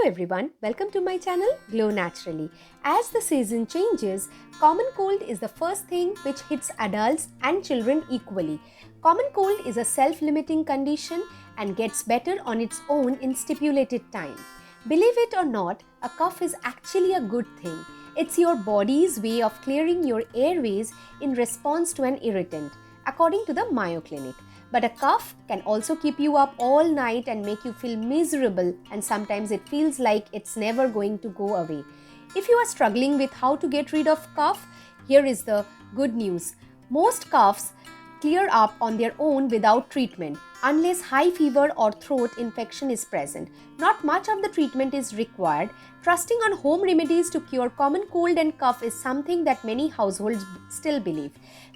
everyone, welcome to my channel Glow Naturally. As the season changes, common cold is the first thing which hits adults and children equally. Common cold is a self-limiting condition and gets better on its own in stipulated time. Believe it or not, a cough is actually a good thing. It's your body's way of clearing your airways in response to an irritant, according to the Mayo Clinic. But a cough can also keep you up all night and make you feel miserable, and sometimes it feels like it's never going to go away. If you are struggling with how to get rid of cough, here is the good news. Most coughs clear up on their own without treatment, unless high fever or throat infection is present. Not much of the treatment is required. Trusting on home remedies to cure common cold and cough is something that many households still believe.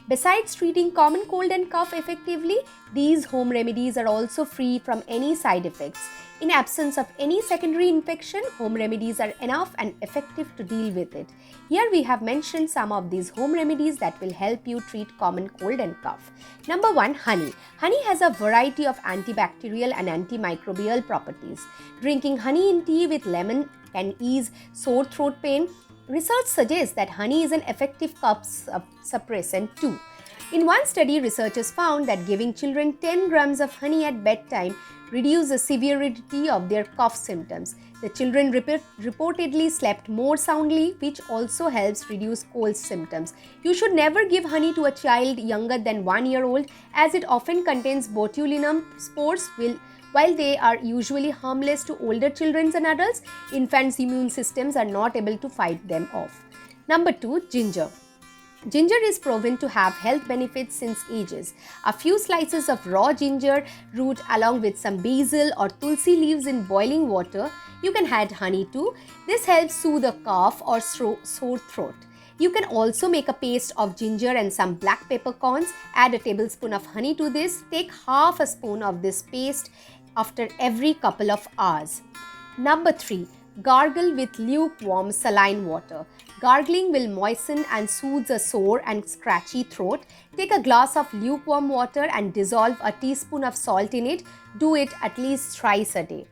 Besides treating common cold and cough effectively, these home remedies are also free from any side effects. In absence of any secondary infection, home remedies are enough and effective to deal with it. Here we have mentioned some of these home remedies that will help you treat common cold and cough. Number 1, honey. Honey has a variety of antibacterial and antimicrobial properties. Drinking honey in tea with lemon can ease sore throat pain. Research suggests that honey is an effective cough suppressant too. In one study, researchers found that giving children 10 grams of honey at bedtime reduced the severity of their cough symptoms. The children reportedly slept more soundly, which also helps reduce cold symptoms. You should never give honey to a child younger than 1 year old, as it often contains botulinum spores. While they are usually harmless to older children and adults, infants' immune systems are not able to fight them off. Number 2, ginger. Ginger is proven to have health benefits since ages. A few slices of raw ginger root along with some basil or tulsi leaves in boiling water. You can add honey too. This helps soothe a cough or sore throat. You can also make a paste of ginger and some black peppercorns. Add a tablespoon of honey to this. Take half a spoon of this paste after every couple of hours. Number 3. Gargle with lukewarm saline water. Gargling will moisten and soothe a sore and scratchy throat. Take a glass of lukewarm water and dissolve a teaspoon of salt in it. Do it at least thrice a day.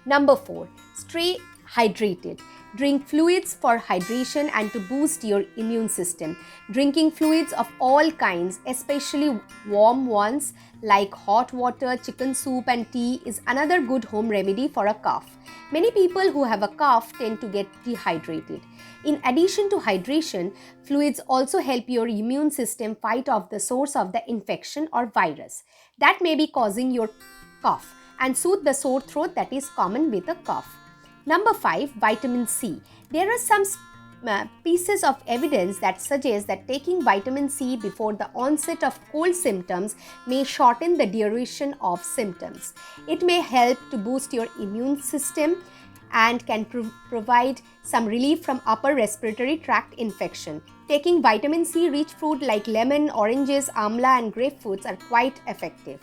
Number 4. Stay hydrated. Drink fluids for hydration and to boost your immune system. Drinking fluids of all kinds, especially warm ones like hot water, chicken soup and tea, is another good home remedy for a cough. Many people who have a cough tend to get dehydrated. In addition to hydration, fluids also help your immune system fight off the source of the infection or virus that may be causing your cough and soothe the sore throat that is common with a cough. Number 5, vitamin C. There are some pieces of evidence that suggest that taking vitamin C before the onset of cold symptoms may shorten the duration of symptoms. It may help to boost your immune system and can provide some relief from upper respiratory tract infection. Taking vitamin C rich fruit like lemon, oranges, amla and grapefruits are quite effective.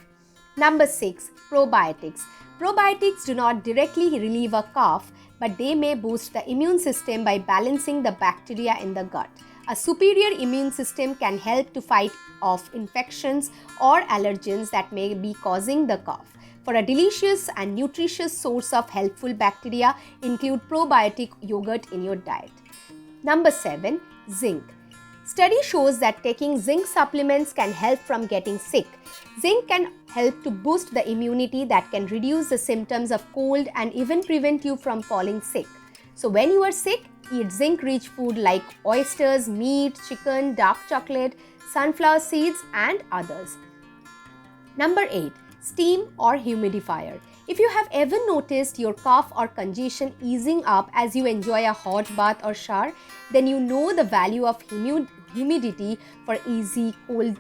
Number 6, probiotics. Probiotics do not directly relieve a cough, but they may boost the immune system by balancing the bacteria in the gut. A superior immune system can help to fight off infections or allergens that may be causing the cough. For a delicious and nutritious source of helpful bacteria, include probiotic yogurt in your diet. Number 7, zinc. Study shows that taking zinc supplements can help from getting sick. Zinc can help to boost the immunity that can reduce the symptoms of cold and even prevent you from falling sick. So when you are sick, eat zinc-rich food like oysters, meat, chicken, dark chocolate, sunflower seeds and others. Number 8, steam or humidifier. If you have ever noticed your cough or congestion easing up as you enjoy a hot bath or shower, then you know the value of humidity for easy cold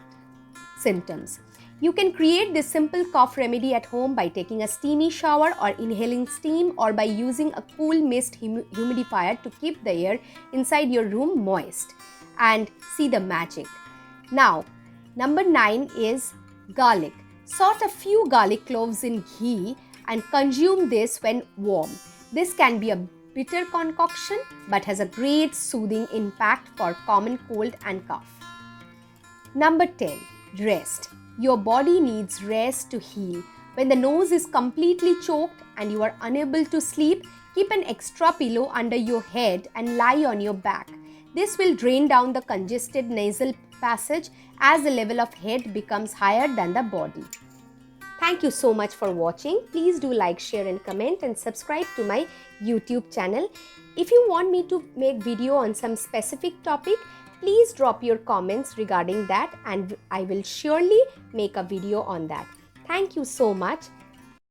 symptoms. You can create this simple cough remedy at home by taking a steamy shower or inhaling steam, or by using a cool mist humidifier to keep the air inside your room moist, and see the magic. Now, number 9 is garlic. Saute a few garlic cloves in ghee and consume this when warm. This can be a bitter concoction but has a great soothing impact for common cold and cough. Number 10, rest. Your body needs rest to heal. When the nose is completely choked and you are unable to sleep, Keep an extra pillow under your head and lie on your back. This will drain down the congested nasal passage as the level of head becomes higher than the body. Thank you so much for watching. Please do like, share and comment and subscribe to my YouTube channel. If you want me to make video on some specific topic, please drop your comments regarding that and I will surely make a video on that. Thank you so much.